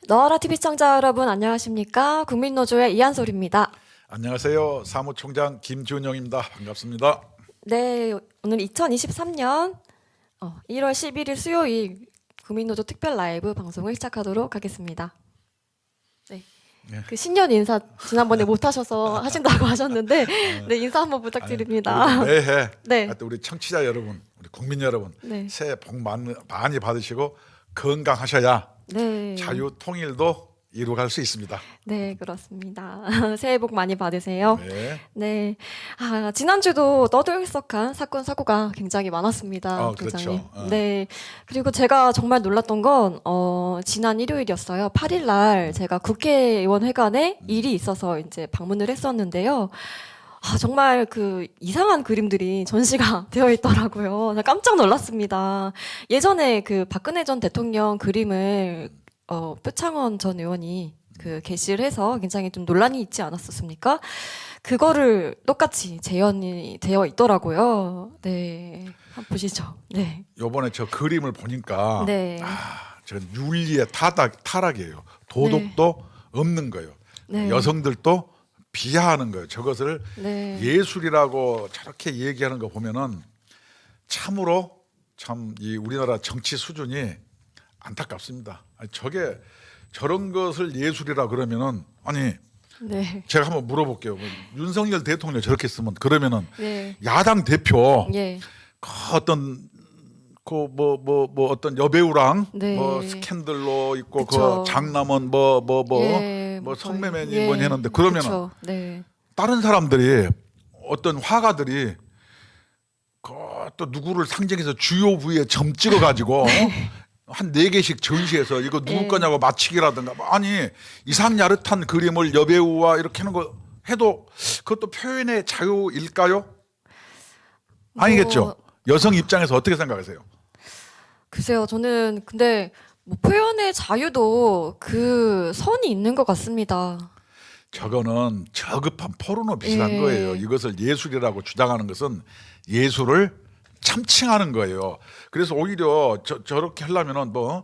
너와라 TV 시청자 여러분 안녕하십니까? 국민노조의 이한솔입니다. 안녕하세요. 사무총장 김준영입니다. 반갑습니다. 네, 오늘 2023년 1월 11일 수요일 국민노조 특별 라이브 방송을 시작하도록 하겠습니다. 네. 그 신년 인사 지난번에 못 하셔서 하신다고 하셨는데 네, 인사 한번 부탁드립니다. 매해 네. 하여튼 우리 청취자 여러분, 우리 국민 여러분 네. 새해 복 많이 받으시고 건강하셔야 네. 자유 통일도 이루어갈 수 있습니다. 네, 그렇습니다. 새해 복 많이 받으세요. 네. 네. 지난주도 떠들썩한 사건, 사고가 굉장히 많았습니다. 그렇죠. 네. 그리고 제가 정말 놀랐던 건, 지난 일요일이었어요. 8일 날 제가 국회의원 회관에 일이 있어서 이제 방문을 했었는데요. 정말 그 이상한 그림들이 전시가 되어 있더라고요. 깜짝 놀랐습니다. 예전에 그 박근혜 전 대통령 그림을 표창원 전 의원이 그 게시를 해서 굉장히 좀 논란이 있지 않았었습니까? 그거를 똑같이 재현이 되어 있더라고요. 네, 한번 보시죠. 네. 요번에 저 그림을 보니까 네. 저 윤리의 타락이에요. 도덕도 없는 거예요. 네. 여성들도 비하하는 거예요. 저것을 네. 예술이라고 저렇게 얘기하는 거 보면은 참으로 참 이 우리나라 정치 수준이 안타깝습니다. 아니, 저런 것을 예술이라 그러면은 아니 네. 제가 한번 물어볼게요. 윤석열 대통령 저렇게 쓰면 그러면은 네. 야당 대표 예. 어떤 어떤 여배우랑 네. 뭐 스캔들로 있고 그쵸. 그 장남은 예, 뭐 거의, 성매매니 예. 뭐니 했는데 그러면은 그쵸. 네. 다른 사람들이 어떤 화가들이 또 누구를 상징해서 주요 부위에 점 찍어 가지고 한 4개씩 전시해서 이거 누구 예. 거냐고 맞히기라든가 아니 이상 야릇한 그림을 여배우와 이렇게 하는 거 해도 그것도 표현의 자유일까요? 아니겠죠. 여성 입장에서 어떻게 생각하세요? 글쎄요, 저는 근데 뭐 표현의 자유도 그 선이 있는 것 같습니다. 저거는 저급한 포르노 비슷한 예. 거예요. 이것을 예술이라고 주장하는 것은 예술을 참칭하는 거예요. 그래서 오히려 저렇게 하려면은 뭐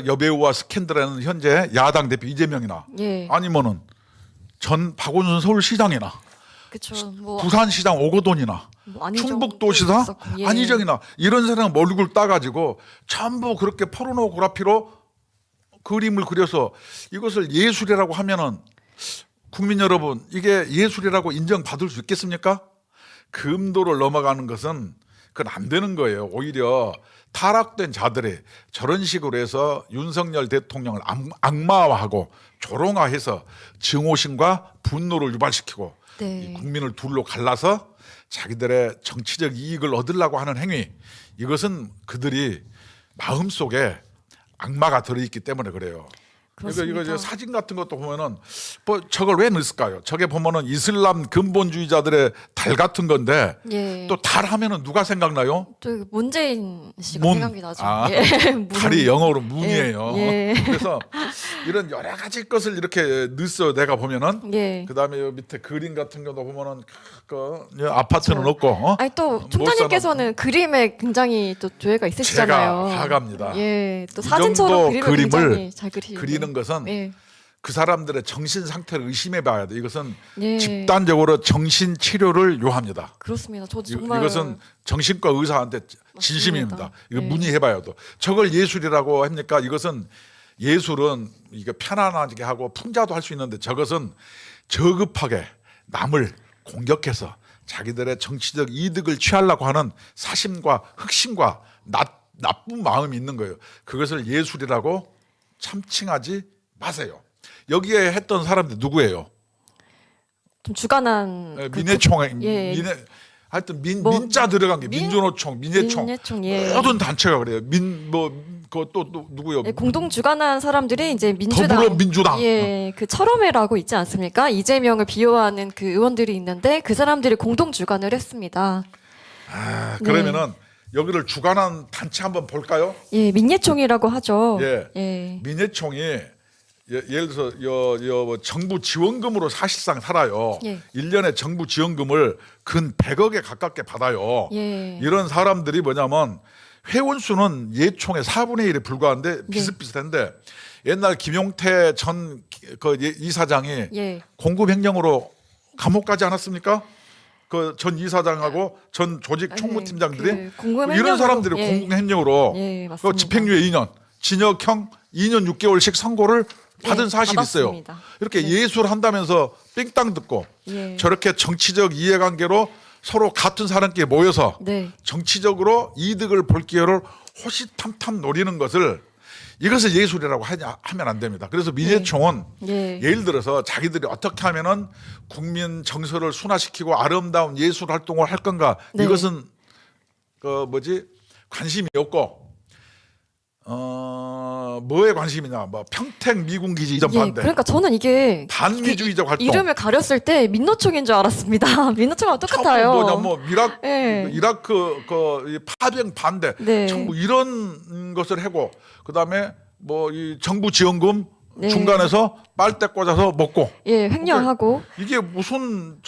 여배우와 스캔들에는 현재 야당 대표 이재명이나 예. 아니면은 전 박원순 서울시장이나 그쵸. 뭐 부산시장 오거돈이나 뭐 안희정 충북도지사 있었고, 예. 안희정이나 이런 사람 얼굴 따가지고 전부 그렇게 포르노그래피로 그림을 그려서 이것을 예술이라고 하면은 국민 여러분 이게 예술이라고 인정받을 수 있겠습니까? 금도를 넘어가는 것은 그건 안 되는 거예요. 오히려 타락된 자들이 저런 식으로 해서 윤석열 대통령을 악마화하고 조롱화해서 증오심과 분노를 유발시키고 네. 이 국민을 둘로 갈라서 자기들의 정치적 이익을 얻으려고 하는 행위, 이것은 그들이 마음속에 악마가 들어있기 때문에 그래요. 그렇습니다. 이거 사진 같은 것도 보면은 뭐 저걸 왜 넣었을까요? 저게 보면은 이슬람 근본주의자들의 달 같은 건데 예. 또 달 하면은 누가 생각나요? 또 문재인 씨가 문. 생각이 나죠. 아, 예. 문. 달이 영어로 문이에요. 예. 그래서 이런 여러 가지 것을 이렇게 넣었어요. 내가 보면은 예. 그다음에 요 밑에 그림 같은 것도 보면은 아파트는 없고 아니 또 못 총장님께서는 그림에 굉장히 또 조예가 있으시잖아요. 제가 화가입니다. 예. 또 이 사진처럼 정도 그림을 그림을 굉장히 잘 그리는 것은 예. 그 사람들의 정신 상태를 의심해 봐야 돼. 이것은 예. 집단적으로 정신 치료를 요합니다. 그렇습니다. 저도 정말 이것은 정신과 의사한테 진심입니다. 이거 네. 문의해 봐야도. 저걸 예술이라고 합니까? 이것은 예술은 이거 편안하게 하고 풍자도 할 수 있는데 저것은 저급하게 남을 공격해서 자기들의 정치적 이득을 취하려고 하는 사심과 흑심과 나쁜 마음이 있는 거예요. 그것을 예술이라고 참칭하지 마세요. 여기에 했던 사람들 누구예요? 좀 주관한 민해총, 예. 하여튼 뭐, 민자 들어간 게 민주노총, 민해총, 예. 모든 단체가 그래요. 그또 누구요? 예, 공동 주관한 사람들이 이제 민주당, 더불어민주당. 예, 그 철험회라고 있지 않습니까? 이재명을 비호하는 그 의원들이 있는데 그 사람들이 공동 주관을 했습니다. 그러면은 여기를 주관한 단체 한번 볼까요? 예, 민예총이라고 하죠. 예. 예. 민해총이 예를 들어서 뭐 정부 지원금으로 사실상 살아요. 예. 1년에 정부 지원금을 근 100억에 가깝게 받아요. 예. 이런 사람들이 뭐냐면 회원 수는 예총의 4분의 1에 불과한데 비슷비슷한데 옛날 김용태 전 그 이사장이 예. 공급횡령으로 감옥 가지 않았습니까? 그 전 이사장하고 전 조직 총무팀장들이 이런 사람들이 공급횡령으로 예, 그 맞습니다. 집행유예 2년, 징역형 2년 6개월씩 선고를 받은 예, 사실이 있어요. 받았습니다. 이렇게 네. 예술한다면서 삥땅 듣고 예. 저렇게 정치적 이해관계로 서로 같은 사람끼리 모여서 네. 정치적으로 이득을 볼 기회를 호시탐탐 노리는 것을 이것을 예술이라고 하면 안 됩니다. 그래서 민예총은 예. 예를 들어서 자기들이 어떻게 하면은 국민 정서를 순화시키고 아름다운 예술 활동을 할 건가 네. 이것은 그 뭐지 관심이 없고 뭐에 관심이냐 뭐 평택 미군기지 이전 예, 반대 그러니까 저는 이게 반미주의적 활동 이름을 가렸을 때 민노총인 줄 알았습니다. 민노총하고 똑같아요. 뭐냐 뭐 예. 이라크 이 파병 반대 네. 전부 이런 것을 하고 그다음에 뭐 이 정부 지원금 네. 중간에서 빨대 꽂아서 먹고 예, 횡령하고 이게 무슨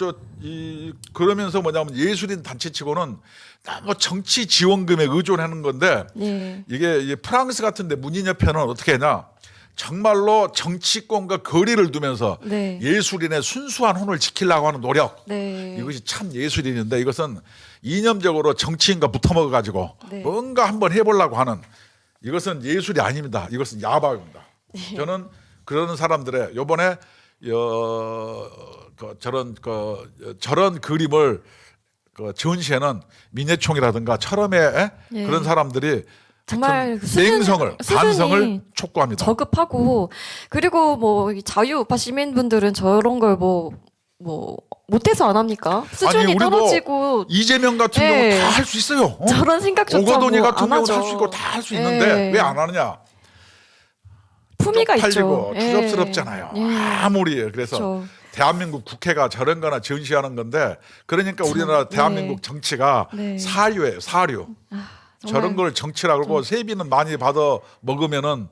그러면서 뭐냐면 예술인 단체치고는 너무 정치 지원금에 의존하는 건데 예. 이게 프랑스 같은데 문인협회는 어떻게 하냐 정말로 정치권과 거리를 두면서 네. 예술인의 순수한 혼을 지키려고 하는 노력 네. 이것이 참 예술인인데 이것은 이념적으로 정치인과 붙어먹어 가지고 네. 뭔가 한번 해보려고 하는 이것은 예술이 아닙니다. 이것은 야박입니다. 저는 그런 사람들의 요번에 저런 그림을 전시회는 민예총이라든가 철험의 예. 그런 사람들이 정말 냉성을 수준이 반성을 촉구합니다. 저급하고 그리고 뭐 자유우파 시민분들은 저런 걸 뭐 못해서 안 합니까? 수준이 우리도 떨어지고 이재명 같은 예. 경우 다 할 수 있어요. 저런 생각조차 오거돈이 뭐 같은 안 경우도 하죠. 할 수 있고 다 할 수 있는데 예. 왜 안 하느냐? 품위가 있죠. 쪽팔리고 추접스럽잖아요. 예. 아무리 그래서 그렇죠. 대한민국 국회가 저런 거나 전시하는 건데 그러니까 우리나라 대한민국 정치가 네. 사료예요. 사료. 정말 저런 걸 정치라 그러고 세비는 많이 받아 먹으면은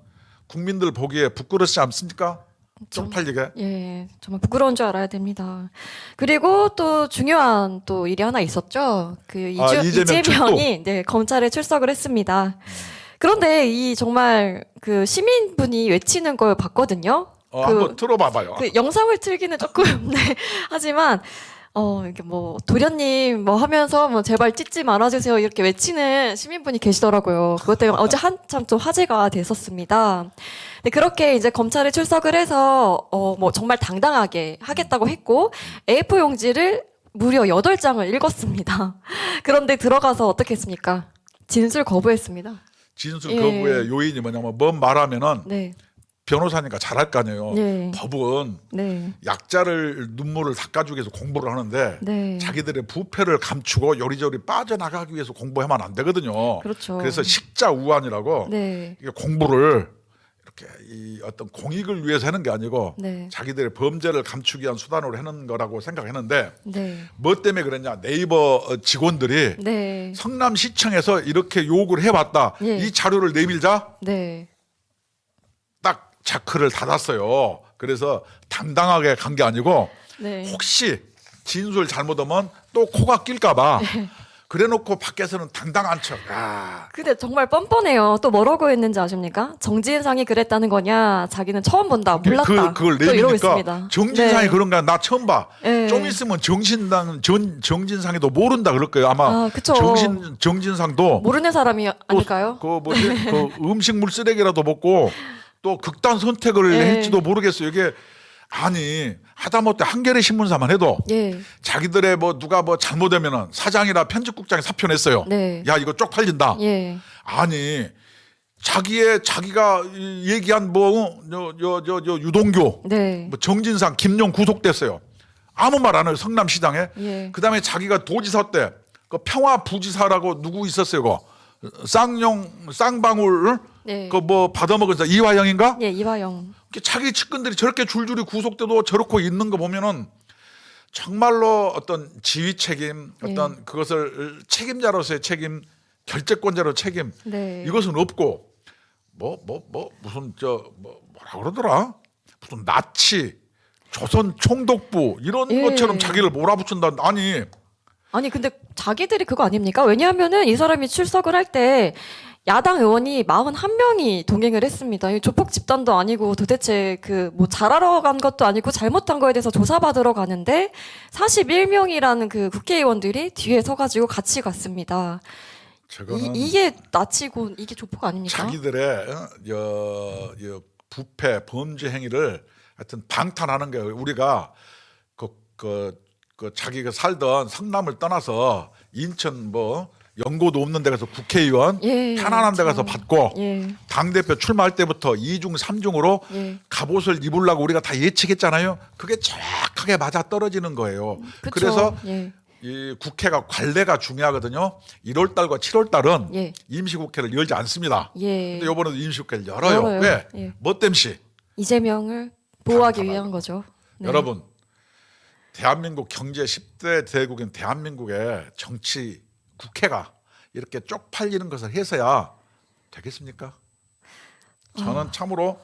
국민들 보기에 부끄럽지 않습니까? 쪽팔리게. 예, 정말 부끄러운 줄 알아야 됩니다. 그리고 또 중요한 또 일이 하나 있었죠. 그 이재명이 네, 검찰에 출석을 했습니다. 그런데 이 정말 그 시민분이 외치는 걸 봤거든요. 한번 들어봐봐요. 그 영상을 틀기는 조금 네, 하지만 이렇게 뭐 도련님 뭐 하면서 뭐 제발 찢지 말아주세요 이렇게 외치는 시민분이 계시더라고요. 그것 때문에 어제 한참 좀 화제가 됐었습니다. 네, 그렇게 이제 검찰에 출석을 해서 뭐 정말 당당하게 하겠다고 했고 A4 용지를 무려 8장을 읽었습니다. 그런데 들어가서 어떻게 했습니까? 진술 거부했습니다. 진술 거부의 요인이 뭐냐면 뭔 말하면은 네. 변호사니까 잘할 거 아니에요. 네. 법은 네. 약자를 눈물을 닦아주기 위해서 공부를 하는데 네. 자기들의 부패를 감추고 요리조리 빠져나가기 위해서 공부하면 안 되거든요. 그렇죠. 그래서 식자우환이라고 네. 이게 공부를 이렇게 이 어떤 공익을 위해서 하는 게 아니고 네. 자기들의 범죄를 감추기 위한 수단으로 하는 거라고 생각했는데 네. 뭐 때문에 그랬냐 네이버 직원들이 네. 성남시청에서 이렇게 요구를 해왔다. 예. 이 자료를 내밀자 네. 딱 자크를 닫았어요. 그래서 당당하게 간 게 아니고 네. 혹시 진술 잘못하면 또 코가 낄까봐 그래놓고 밖에서는 당당한 척. 근데 정말 뻔뻔해요. 또 뭐라고 했는지 아십니까? 정진상이 그랬다는 거냐? 자기는 처음 본다. 몰랐다. 그걸 또 이러고 내미니까 있습니다. 정진상이 네. 그런가 나 처음 봐. 네. 좀 있으면 정진상이도 모른다 그럴 거예요. 아마 그쵸. 정진상도 모르는 사람이 아닐까요? 그 뭐지 그 음식물 쓰레기라도 먹고 또 극단 선택을 네. 할지도 모르겠어요. 이게 아니 하다못해 한겨레 신문사만 해도 예. 자기들의 뭐 누가 뭐 잘못하면은 사장이나 편집국장이 사표 냈어요. 네. 야 이거 쪽팔린다. 예. 아니 자기가 얘기한 뭐 유동규, 네. 뭐 정진상, 김용 구속됐어요. 아무 말 안 해요 성남시장에. 예. 그다음에 자기가 도지사 때 그 평화부지사라고 누구 있었어요? 그 쌍방울 네. 그 뭐 받아먹은 사 이화영인가? 예, 이화영. 자기 측근들이 저렇게 줄줄이 구속돼도 저렇고 있는 거 보면은 정말로 어떤 지휘 책임, 어떤 그것을 책임자로서의 책임, 결재권자로 책임 네. 이것은 없고 무슨 뭐라 그러더라? 무슨 나치, 조선 총독부 이런 예. 것처럼 자기를 몰아붙인다. 아니 근데 자기들이 그거 아닙니까? 왜냐하면은 이 사람이 출석을 할 때 야당 의원이 41명이 동행을 했습니다. 이 조폭 집단도 아니고 도대체 그 뭐 잘하러 간 것도 아니고 잘못한 거에 대해서 조사받으러 가는데 41명이라는 그 국회의원들이 뒤에 서가지고 같이 갔습니다. 이게 나치고 이게 조폭 아닙니까? 자기들의 부패 범죄 행위를 하여튼 방탄하는 거예요. 우리가 그 자기가 살던 성남을 떠나서 인천 뭐 연고도 없는 데 가서 국회의원 예, 편안한 데 가서 참. 받고 예. 당대표 출마할 때부터 2중 3중으로 예. 갑옷을 입으려고 우리가 다 예측했잖아요. 그게 정확하게 맞아 떨어지는 거예요. 그쵸. 그래서 예. 이 국회가 관례가 중요하거든요. 1월 달과 7월 달은 예. 임시국회를 열지 않습니다. 예. 근데 이번에도 임시국회를 열어요. 열어요. 왜? 예. 뭐 땜시? 이재명을 보호하기 방탄하고. 위한 거죠. 네. 여러분, 대한민국 경제 10대 대국인 대한민국의 정치 국회가 이렇게 쪽팔리는 것을 해서야 되겠습니까? 저는 참으로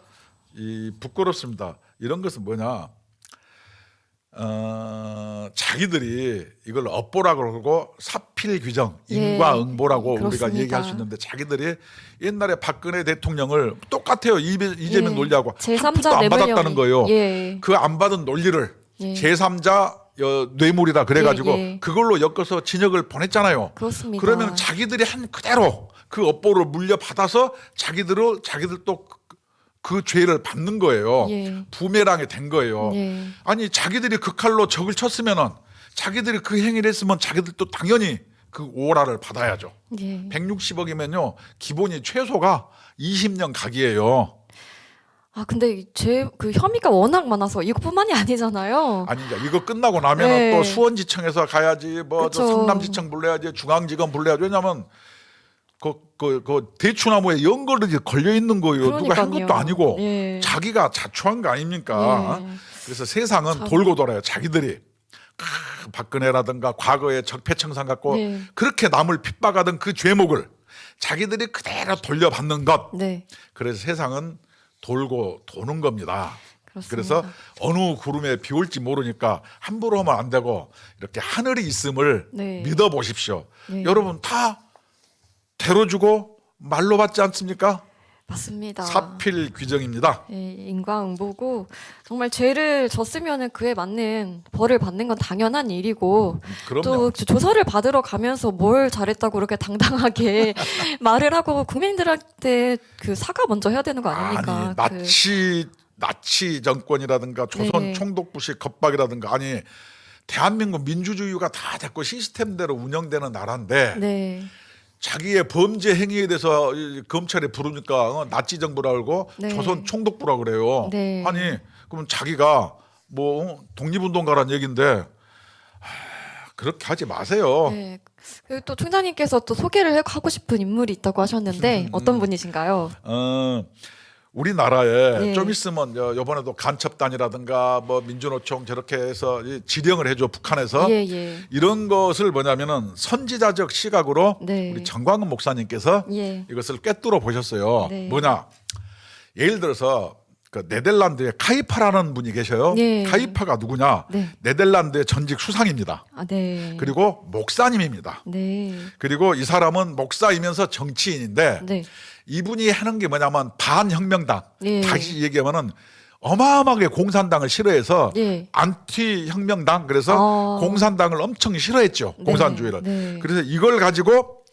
부끄럽습니다. 이런 것은 뭐냐? 자기들이 이걸 업보라고 그러고 사필 규정, 예, 인과응보라고 우리가 그렇습니다. 얘기할 수 있는데 자기들이 옛날에 박근혜 대통령을 똑같아요. 이재명 예. 논리하고 한 제3자 푼도 안 뇌물 받았다는 혐의. 거예요. 예. 그 안 받은 논리를 예. 제3자 뇌물이다 그래가지고 예, 예. 그걸로 엮어서 진역을 보냈잖아요. 그렇습니다. 그러면 자기들이 한 그대로 그 업보를 물려받아서 자기들 또 그 죄를 받는 거예요. 예. 부메랑이 된 거예요. 예. 아니 자기들이 그 칼로 적을 쳤으면은 자기들이 그 행위를 했으면 자기들도 당연히 그 오라를 받아야죠. 예. 160억이면요 기본이 최소가 20년 각이에요. 아 근데 그 혐의가 워낙 많아서 이것뿐만이 아니잖아요. 아니 이제 이거 끝나고 나면은 네. 또 수원지청에서 가야지 뭐 저 그쵸. 성남지청 불러야지 중앙지검 불러야지 왜냐면 그 대추나무에 연골이 걸려 있는 거예요. 누가 한 그러니까요. 것도 아니고 예. 자기가 자초한 거 아닙니까? 예. 그래서 세상은 참. 돌고 돌아요. 자기들이 박근혜라든가 과거에 적폐청산 갖고 네. 그렇게 남을 핍박하던 그 죄목을 자기들이 그대로 돌려받는 것. 네. 그래서 세상은 돌고 도는 겁니다. 그렇습니다. 그래서 어느 구름에 비 올지 모르니까 함부로 하면 안 되고 이렇게 하늘이 있음을 네. 믿어 보십시오. 네. 여러분 다 대로 주고 말로 받지 않습니까? 맞습니다. 사필 규정입니다. 예, 인과응보고 정말 죄를 졌으면은 그에 맞는 벌을 받는 건 당연한 일이고 그럼요. 또 조사를 받으러 가면서 뭘 잘했다고 그렇게 당당하게 말을 하고 국민들한테 그 사과 먼저 해야 되는 거 아닙니까? 아니 나치 정권이라든가 조선 네. 총독부식 겁박이라든가 아니 대한민국 민주주의가 다 됐고 시스템대로 운영되는 나라인데 네. 자기의 범죄 행위에 대해서 검찰에 부르니까 나치 정부라 그러고 네. 조선 총독부라 그래요. 네. 아니 그럼 자기가 뭐 독립운동가란 얘긴데 그렇게 하지 마세요. 네. 그리고 또 총장님께서 또 소개를 하고 싶은 인물이 있다고 하셨는데 어떤 분이신가요? 우리나라에 네. 좀 있으면 이번에도 간첩단이라든가 뭐 민주노총 저렇게 해서 지령을 해줘 북한에서 예, 예. 이런 것을 뭐냐면은 선지자적 시각으로 네. 우리 정광훈 목사님께서 예. 이것을 꿰뚫어 보셨어요. 네. 뭐냐? 예를 들어서 그 네덜란드에 카이파라는 분이 계셔요. 네. 카이파가 누구냐? 네. 네덜란드의 전직 수상입니다. 아, 네. 그리고 목사님입니다. 네. 그리고 이 사람은 목사이면서 정치인인데 네. 이분이 하는 게 뭐냐면 반혁명당. 예. 다시 얘기하면은 어마어마하게 공산당을 싫어해서 예. 안티 혁명당 그래서 공산당을 엄청 싫어했죠. 네. 공산주의를. 네. 그래서 이걸 가지고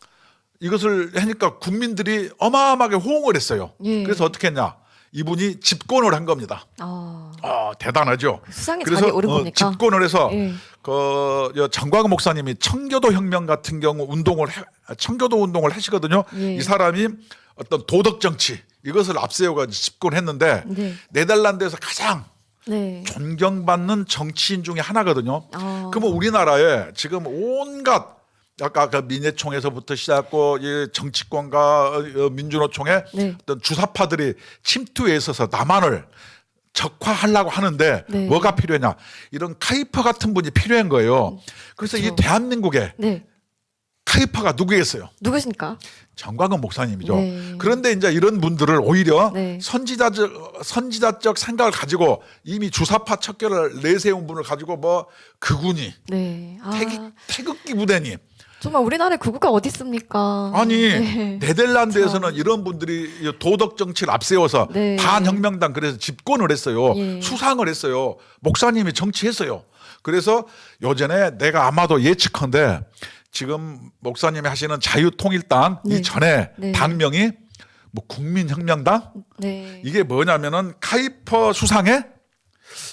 이것을 하니까 국민들이 어마어마하게 호응을 했어요. 예. 그래서 어떻게 했냐? 이분이 집권을 한 겁니다. 대단하죠. 수상에 그래서 자리 오른 겁니까? 집권을 해서 예. 정광훈 목사님이 청교도 혁명 같은 경우 청교도 운동을 하시거든요. 예. 이 사람이 어떤 도덕 정치 이것을 앞세워가지고 집권했는데 네. 네덜란드에서 가장 네. 존경받는 정치인 중에 하나거든요. 아. 그러면 우리나라에 지금 온갖 아까 그 민예총에서부터 시작하고 이 정치권과 민주노총의 네. 어떤 주사파들이 침투에 있어서 남한을 적화하려고 하는데 네. 뭐가 필요했냐? 이런 카이퍼 같은 분이 필요한 거예요. 그래서 이 그렇죠. 대한민국에 네. 카이파가 누구겠어요? 누구십니까? 정광훈 목사님이죠. 네. 그런데 이제 이런 분들을 오히려 네. 선지자적 생각을 가지고 이미 주사파 척결을 내세운 분을 가지고 뭐 그군이 네. 아, 태극기 부대니 정말 우리나라에 그구가 어디 있습니까? 아니 네. 네덜란드에서는 이런 분들이 도덕 정치를 앞세워서 네. 반혁명당 그래서 집권을 했어요. 예. 수상을 했어요. 목사님이 정치했어요. 그래서 요전에 내가 아마도 예측컨대 지금 목사님이 하시는 자유통일당 네. 이전에 네. 당명이 뭐 국민혁명당 네. 이게 뭐냐면은 카이퍼 수상의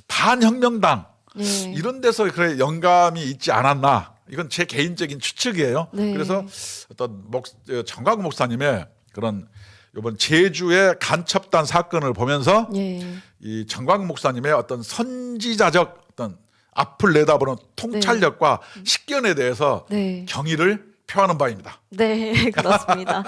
반혁명당 네. 이런 데서 그래 영감이 있지 않았나. 이건 제 개인적인 추측이에요. 네. 그래서 어떤 정광훈 목사님의 그런 이번 제주의 간첩단 사건을 보면서 예. 이 정광훈 목사님의 어떤 선지자적 어떤 앞을 내다보는 통찰력과 식견에 대해서 네. 경의를 표하는 바입니다. 네, 그렇습니다.